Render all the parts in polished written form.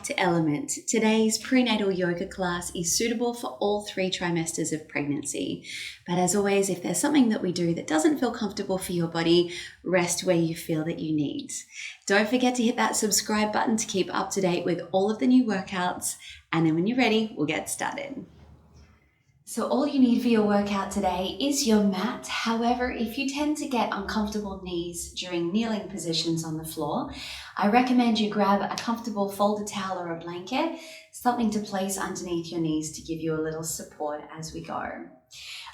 back to Element. Today's prenatal yoga class is suitable for all 3 trimesters of pregnancy. But as always, if there's something that we do that doesn't feel comfortable for your body, rest where you feel that you need. Don't forget to hit that subscribe button to keep up to date with all of the new workouts. And then when you're ready, we'll get started. So all you need for your workout today is your mat. However, if you tend to get uncomfortable knees during kneeling positions on the floor, I recommend you grab a comfortable folded towel or a blanket, something to place underneath your knees to give you a little support as we go.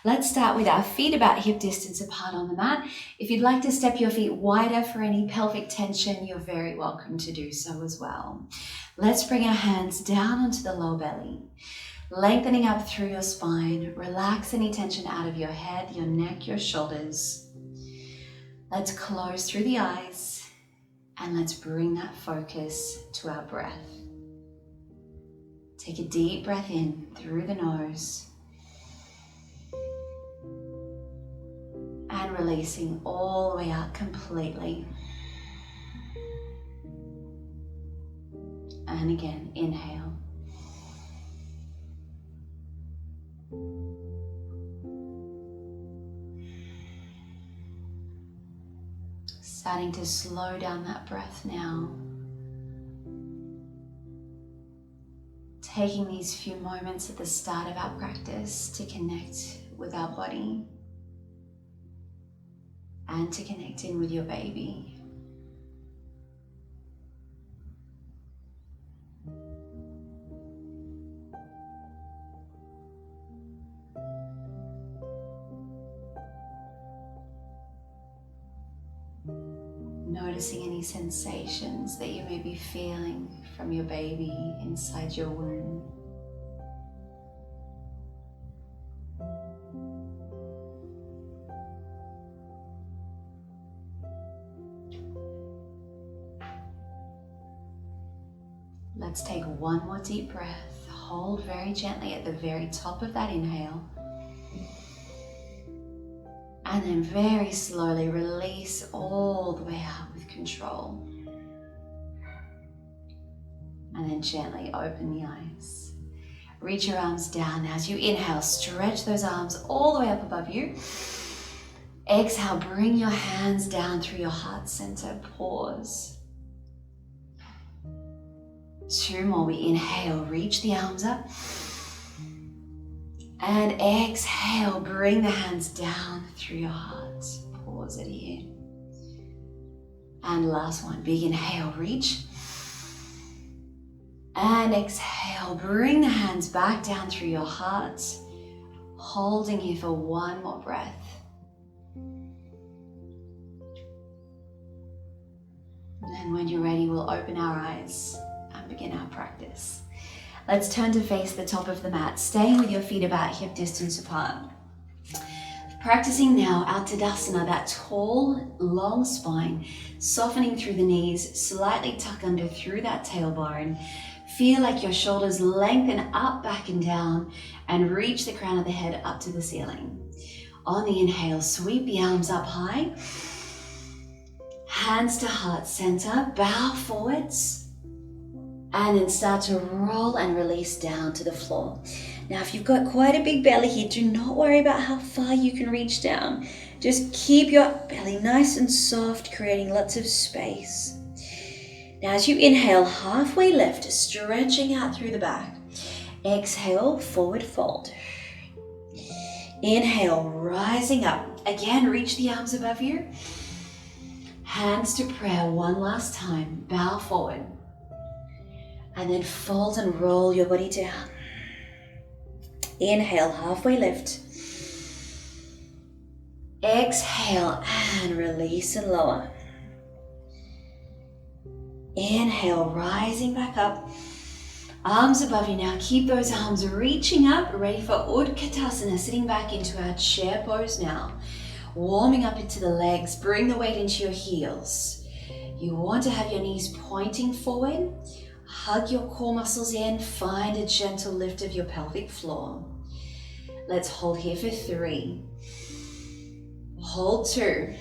Let's start with our feet about hip distance apart on the mat. If you'd like to step your feet wider for any pelvic tension, you're very welcome to do so as well. Let's bring our hands down onto the lower belly. Lengthening up through your spine, relax any tension out of your head, your neck, your shoulders. Let's close through the eyes and let's bring that focus to our breath. Take a deep breath in through the nose and releasing all the way out completely. And again, inhale. Starting to slow down that breath now. Taking these few moments at the start of our practice to connect with our body and to connect in with your baby. Noticing any sensations that you may be feeling from your baby inside your womb. Let's take one more deep breath. Hold very gently at the very top of that inhale. And then very slowly release all the way out with control. And then gently open the eyes. Reach your arms down. As you inhale, stretch those arms all the way up above you. Exhale, bring your hands down through your heart center. Pause. 2 more. We inhale, reach the arms up. And exhale, bring the hands down through your heart. Pause it here. And last one, big inhale, reach. And exhale, bring the hands back down through your heart. Holding here for one more breath. And when you're ready, we'll open our eyes and begin our practice. Let's turn to face the top of the mat, staying with your feet about hip distance apart. Practicing now our Tadasana, that tall, long spine, softening through the knees, slightly tuck under through that tailbone. Feel like your shoulders lengthen up, back and down, and reach the crown of the head up to the ceiling. On the inhale, sweep the arms up high. Hands to heart center, bow forwards. And then start to roll and release down to the floor. Now, if you've got quite a big belly here, do not worry about how far you can reach down. Just keep your belly nice and soft, creating lots of space. Now, as you inhale, halfway lift, stretching out through the back. Exhale, forward fold. Inhale, rising up. Again, reach the arms above you. Hands to prayer one last time. Bow forward. And then fold and roll your body down. Inhale, halfway lift. Exhale and release and lower. Inhale, rising back up. Arms above you now. Keep those arms reaching up, ready for Utkatasana, sitting back into our chair pose now. Warming up into the legs. Bring the weight into your heels. You want to have your knees pointing forward. Hug your core muscles in, find a gentle lift of your pelvic floor. Let's hold here for 3. Hold 2.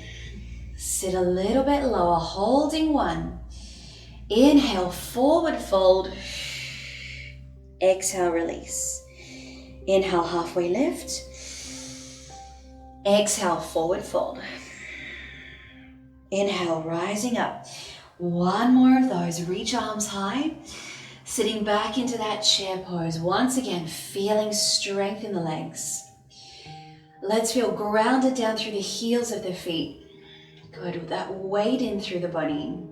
Sit a little bit lower, holding 1. Inhale, forward fold. Exhale, release. Inhale, halfway lift. Exhale, forward fold. Inhale, rising up. One more of those. Reach arms high. Sitting back into that chair pose. Once again, feeling strength in the legs. Let's feel grounded down through the heels of the feet. Good, with that weight in through the body.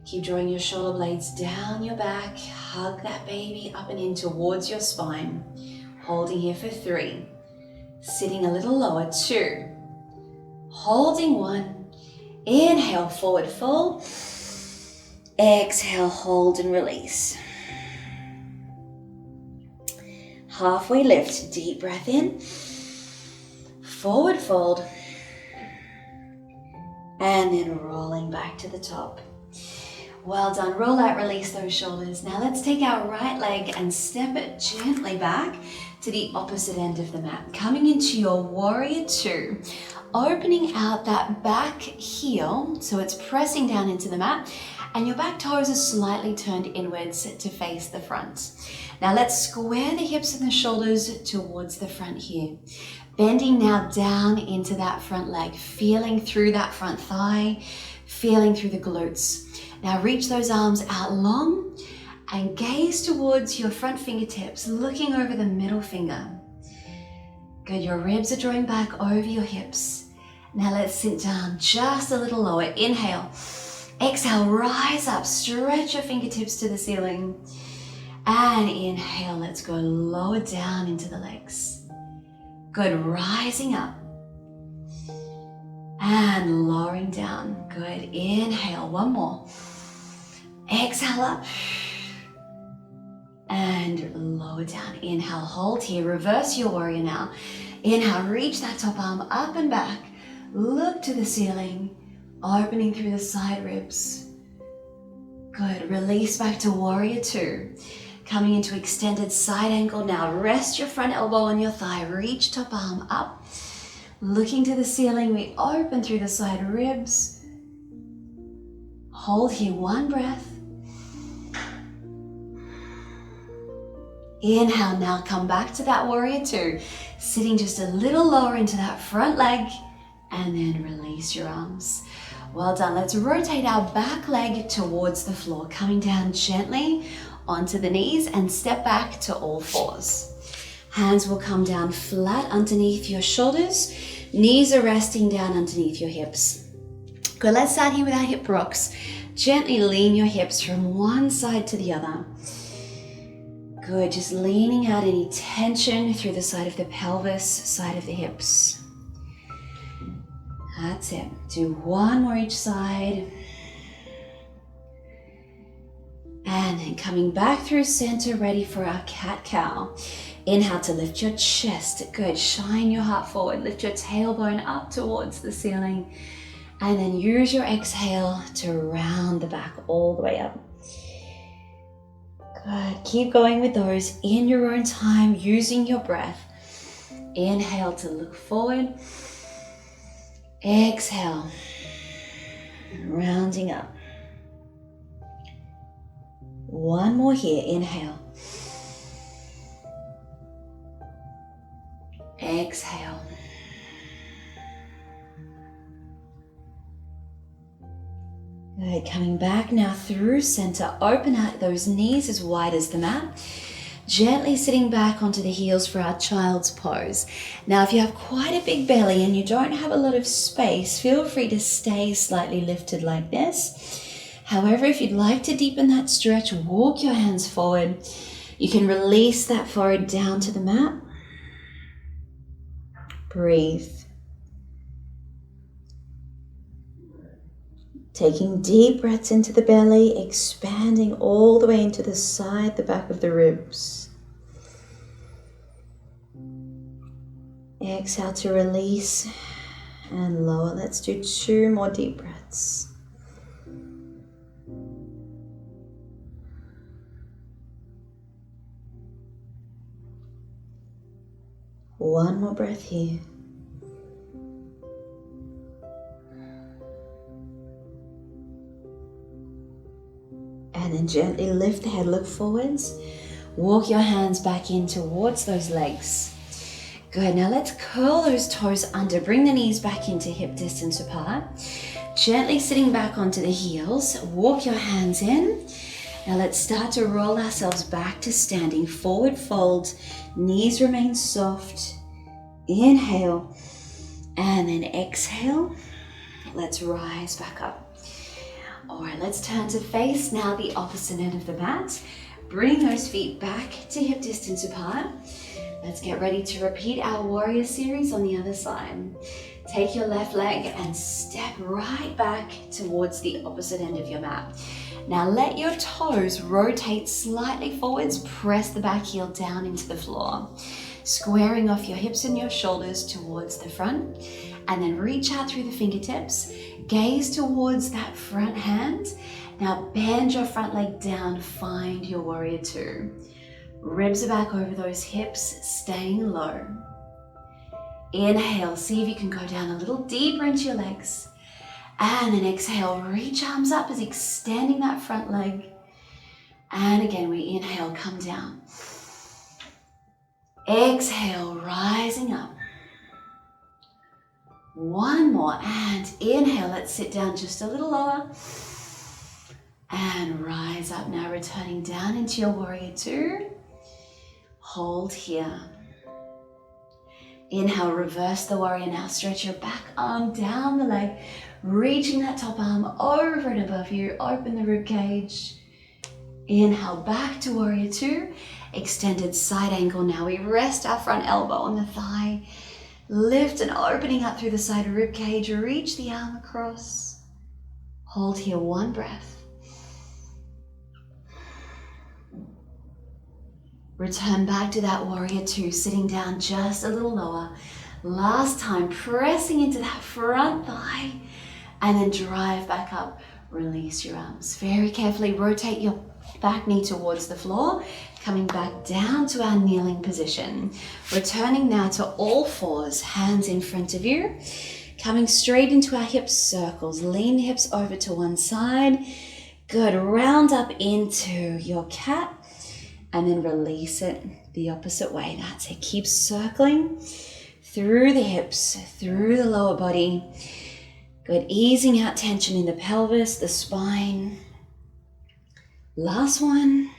Keep drawing your shoulder blades down your back. Hug that baby up and in towards your spine. Holding here for 3. Sitting a little lower, 2. Holding 1. Inhale, forward fold. Exhale, hold and release. Halfway lift, deep breath in. Forward fold. And then rolling back to the top. Well done. Roll out, release those shoulders. Now let's take our right leg and step it gently back to the opposite end of the mat. Coming into your warrior 2. Opening out that back heel, so it's pressing down into the mat, and your back toes are slightly turned inwards to face the front. Now let's square the hips and the shoulders towards the front here. Bending now down into that front leg, feeling through that front thigh, feeling through the glutes. Now reach those arms out long and gaze towards your front fingertips, looking over the middle finger. Good, your ribs are drawing back over your hips. Now let's sit down just a little lower. Inhale, exhale, rise up, stretch your fingertips to the ceiling. And inhale, let's go lower down into the legs. Good, rising up. And lowering down. Good, inhale, one more. Exhale up. And lower down. Inhale, hold here. Reverse your warrior now. Inhale, reach that top arm up and back. Look to the ceiling, opening through the side ribs. Good, release back to warrior 2. Coming into extended side angle now. Rest your front elbow on your thigh. Reach top arm up. Looking to the ceiling, we open through the side ribs. Hold here, one breath. Inhale, now come back to that warrior 2. Sitting just a little lower into that front leg. And then release your arms. Well done. Let's rotate our back leg towards the floor, coming down gently onto the knees and step back to all 4s. Hands will come down flat underneath your shoulders. Knees are resting down underneath your hips. Good, let's start here with our hip rocks. Gently lean your hips from one side to the other. Good, just leaning out any tension through the side of the pelvis, side of the hips. That's it. Do one more each side. And then coming back through center, ready for our cat-cow. Inhale to lift your chest. Good. Shine your heart forward. Lift your tailbone up towards the ceiling. And then use your exhale to round the back all the way up. Good. Keep going with those in your own time, using your breath. Inhale to look forward. Exhale, rounding up. One more here, inhale. Exhale. Good, coming back now through center. Open out those knees as wide as the mat. Gently sitting back onto the heels for our child's pose. Now, if you have quite a big belly and you don't have a lot of space, feel free to stay slightly lifted like this. However, if you'd like to deepen that stretch, walk your hands forward. You can release that forehead down to the mat. Breathe. Taking deep breaths into the belly, expanding all the way into the side, the back of the ribs. Exhale to release and lower. Let's do 2 more deep breaths. One more breath here. then gently lift the head, look forwards. Walk your hands back in towards those legs. Good, now let's curl those toes under. Bring the knees back into hip distance apart. Gently sitting back onto the heels. Walk your hands in. Now let's start to roll ourselves back to standing. Forward fold, knees remain soft. Inhale, and then exhale. Let's rise back up. All right, let's turn to face now the opposite end of the mat. Bring those feet back to hip distance apart. Let's get ready to repeat our warrior series on the other side. Take your left leg and step right back towards the opposite end of your mat. Now let your toes rotate slightly forwards. Press the back heel down into the floor. Squaring off your hips and your shoulders towards the front. And then reach out through the fingertips. Gaze towards that front hand. Now bend your front leg down. Find your warrior two. Ribs are back over those hips, staying low. Inhale, see if you can go down a little deeper into your legs. And then exhale, reach arms up as extending that front leg. And again, we inhale, come down. Exhale, rising up. One more, and inhale, let's sit down just a little lower. And rise up now, returning down into your warrior two. Hold here. Inhale, reverse the warrior now. Stretch your back arm down the leg, reaching that top arm over and above you. Open the rib cage. Inhale, back to warrior two. Extended side angle now. We rest our front elbow on the thigh. Lift and opening up through the side rib cage. Reach the arm across. Hold here, one breath. Return back to that warrior two, sitting down just a little lower. Last time, pressing into that front thigh, and then drive back up. Release your arms. Very carefully rotate your back knee towards the floor, coming back down to our kneeling position. Returning now to all fours, hands in front of you. Coming straight into our hip circles. Lean the hips over to one side. Good, round up into your cat. And then release it the opposite way. That's it. Keep circling through the hips, through the lower body. Good. Easing out tension in the pelvis, the spine. Last one.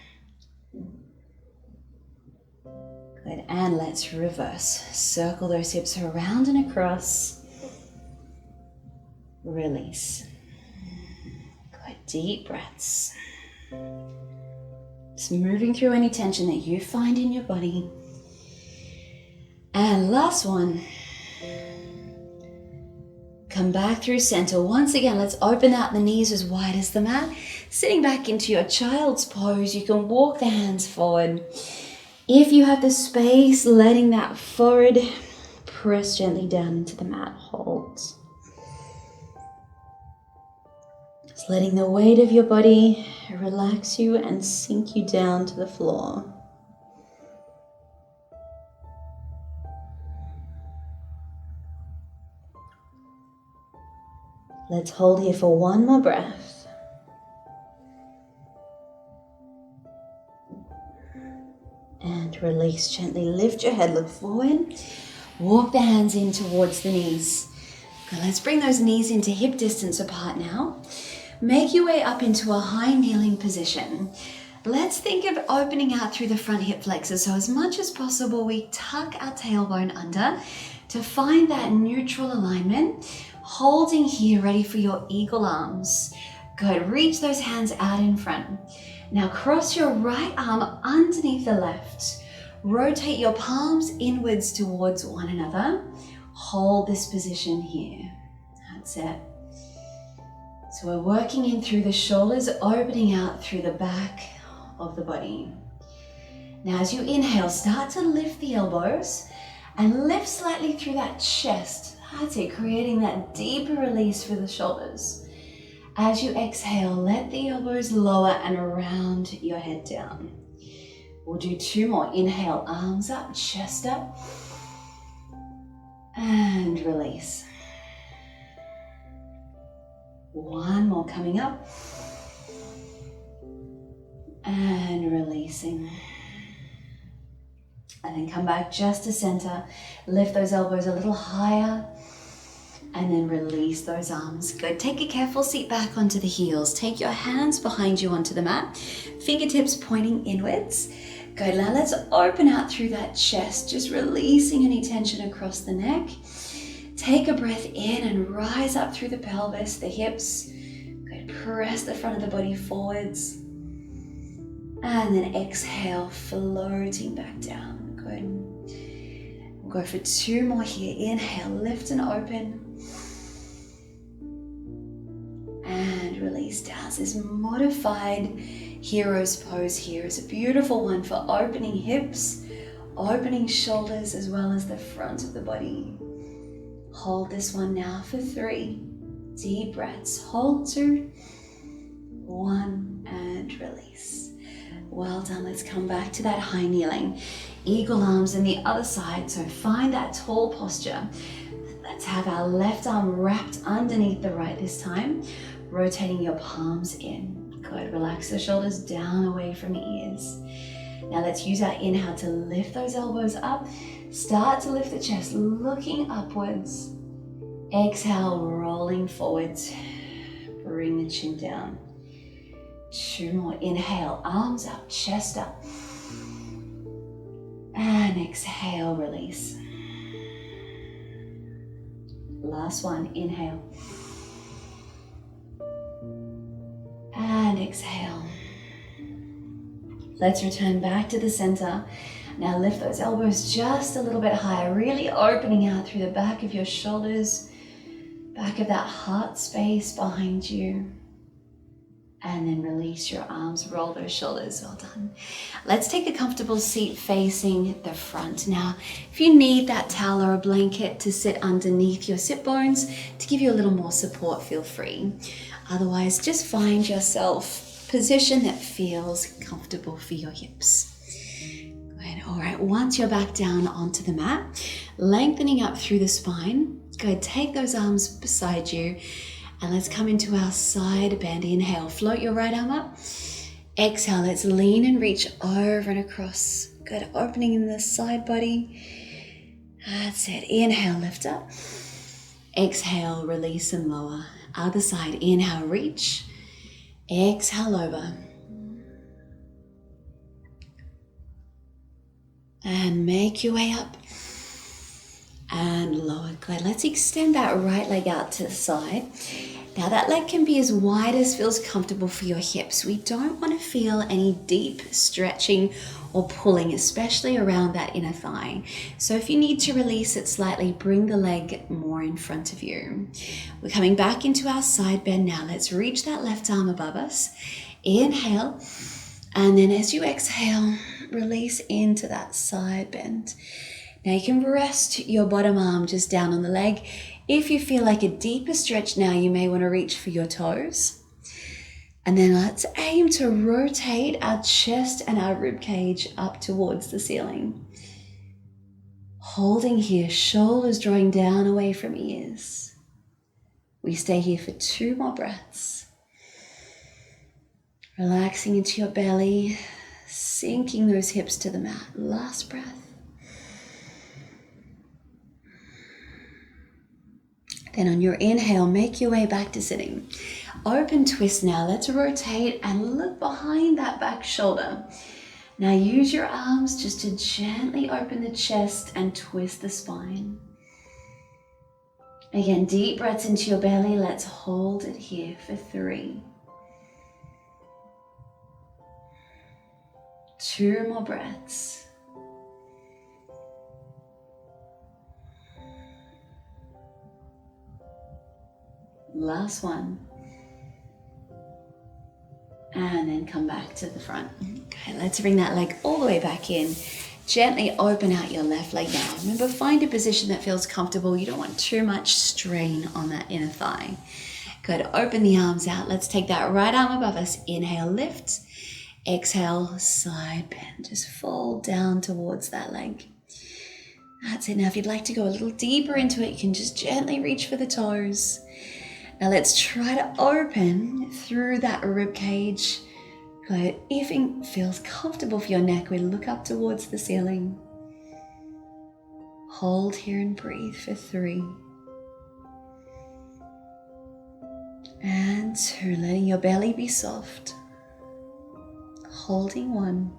Good. And let's reverse. Circle those hips around and across. Release. Good. Deep breaths. Just moving through any tension that you find in your body. And last one. Come back through center. Once again, let's open out the knees as wide as the mat. Sitting back into your child's pose, you can walk the hands forward. If you have the space, letting that forward, press gently down into the mat. Hold. Just letting the weight of your body relax you and sink you down to the floor. Let's hold here for one more breath. And release gently. Lift your head, look forward. Walk the hands in towards the knees. Good, let's bring those knees into hip distance apart now. Make your way up into a high kneeling position. Let's think of opening out through the front hip flexors. So as much as possible, we tuck our tailbone under to find that neutral alignment. Holding here, ready for your eagle arms. Good, reach those hands out in front. Now cross your right arm underneath the left. Rotate your palms inwards towards one another. Hold this position here. That's it. So we're working in through the shoulders, opening out through the back of the body. Now as you inhale, start to lift the elbows and lift slightly through that chest. That's it, creating that deeper release for the shoulders. As you exhale, let the elbows lower and round your head down. We'll do two more. Inhale, arms up, chest up, and release. One more coming up. And releasing. And then come back just to center. Lift those elbows a little higher. And then release those arms. Good. Take a careful seat back onto the heels. Take your hands behind you onto the mat. Fingertips pointing inwards. Good. Now let's open out through that chest. Just releasing any tension across the neck. Take a breath in and rise up through the pelvis, the hips. Good. Press the front of the body forwards. And then exhale, floating back down. Good. We'll go for 2 more here. Inhale, lift and open. And release down. So this modified hero's pose here is a beautiful one for opening hips, opening shoulders, as well as the front of the body. Hold this one now for 3. Deep breaths. Hold 2, 1, and release. Well done. Let's come back to that high kneeling. Eagle arms on the other side. So find that tall posture. Let's have our left arm wrapped underneath the right this time. Rotating your palms in. Good. Relax the shoulders down away from the ears. Now let's use our inhale to lift those elbows up. Start to lift the chest, looking upwards. Exhale, rolling forwards. Bring the chin down. 2 more. Inhale, arms up, chest up. And exhale, release. Last one. Inhale. And exhale. Let's return back to the center. Now lift those elbows just a little bit higher, really opening out through the back of your shoulders, back of that heart space behind you. And then release your arms, roll those shoulders. Well done. Let's take a comfortable seat facing the front. Now, if you need that towel or a blanket to sit underneath your sit bones to give you a little more support, feel free. Otherwise, just find yourself a position that feels comfortable for your hips. Good. All right, once you're back down onto the mat, lengthening up through the spine. Good. Take those arms beside you. And let's come into our side bend. Inhale, float your right arm up. Exhale, let's lean and reach over and across. Good, opening in the side body. That's it. Inhale, lift up. Exhale, release and lower. Other side, inhale, reach. Exhale, over. And make your way up. And lower. Good. Let's extend that right leg out to the side. Now that leg can be as wide as feels comfortable for your hips. We don't want to feel any deep stretching or pulling, especially around that inner thigh. So if you need to release it slightly, bring the leg more in front of you. We're coming back into our side bend now. Let's reach that left arm above us. Inhale. And then as you exhale, release into that side bend. Now you can rest your bottom arm just down on the leg. If you feel like a deeper stretch now, you may want to reach for your toes. And then let's aim to rotate our chest and our rib cage up towards the ceiling. Holding here, shoulders drawing down away from ears. We stay here for 2 more breaths. Relaxing into your belly, sinking those hips to the mat. Last breath. Then on your inhale, make your way back to sitting. Open twist now. Let's rotate and look behind that back shoulder. Now use your arms just to gently open the chest and twist the spine. Again, deep breaths into your belly. Let's hold it here for 3. 2 more breaths. Last one. And then come back to the front. Okay, let's bring that leg all the way back in. Gently open out your left leg now. Remember, find a position that feels comfortable. You don't want too much strain on that inner thigh. Good, open the arms out. Let's take that right arm above us. Inhale, lift. Exhale, side bend. Just fold down towards that leg. That's it. Now, if you'd like to go a little deeper into it, you can just gently reach for the toes. Now let's try to open through that rib cage, Good. If it feels comfortable for your neck, we look up towards the ceiling. Hold here and breathe for 3. And 2, letting your belly be soft. Holding 1.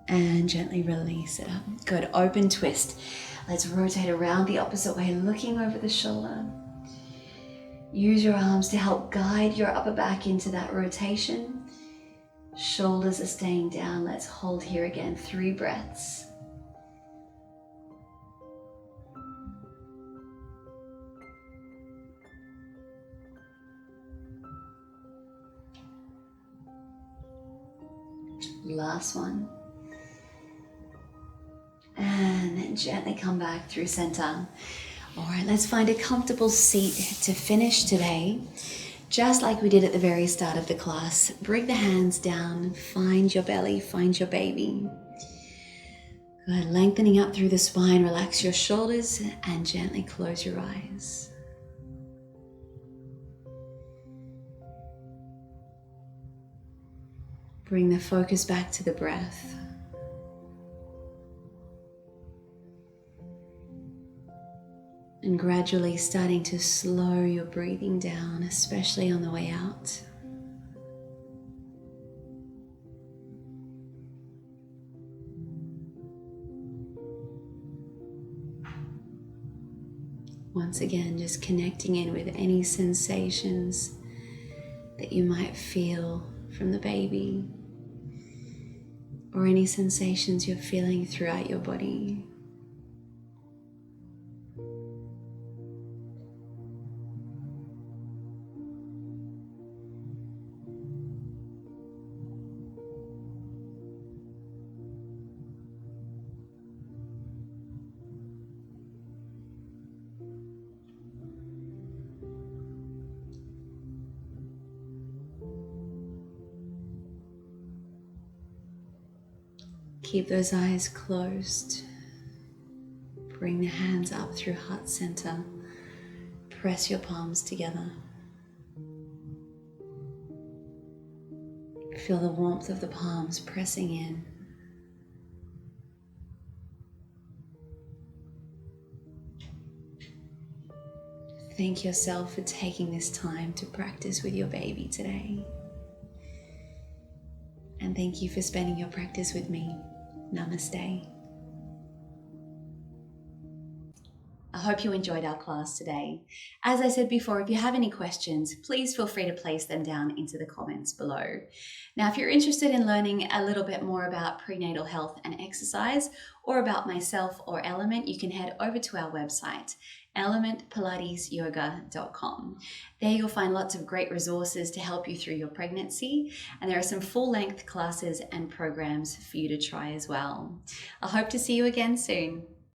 And gently release it up. Good. Open twist. Let's rotate around the opposite way, looking over the shoulder. Use your arms to help guide your upper back into that rotation. Shoulders are staying down. Let's hold here again. 3 breaths. Last one. And then gently come back through center. All right, let's find a comfortable seat to finish today. Just like we did at the very start of the class, bring the hands down, find your belly, find your baby. Good, lengthening up through the spine, relax your shoulders and gently close your eyes. Bring the focus back to the breath. And gradually starting to slow your breathing down, especially on the way out. Once again, just connecting in with any sensations that you might feel from the baby, or any sensations you're feeling throughout your body. Keep those eyes closed. Bring the hands up through heart center. Press your palms together. Feel the warmth of the palms pressing in. Thank yourself for taking this time to practice with your baby today. And thank you for spending your practice with me. Namaste. I hope you enjoyed our class today. As I said before, if you have any questions, please feel free to place them down into the comments below. Now, if you're interested in learning a little bit more about prenatal health and exercise, or about myself or Element, you can head over to our website, elementpilatesyoga.com. There you'll find lots of great resources to help you through your pregnancy, and there are some full-length classes and programs for you to try as well. I hope to see you again soon.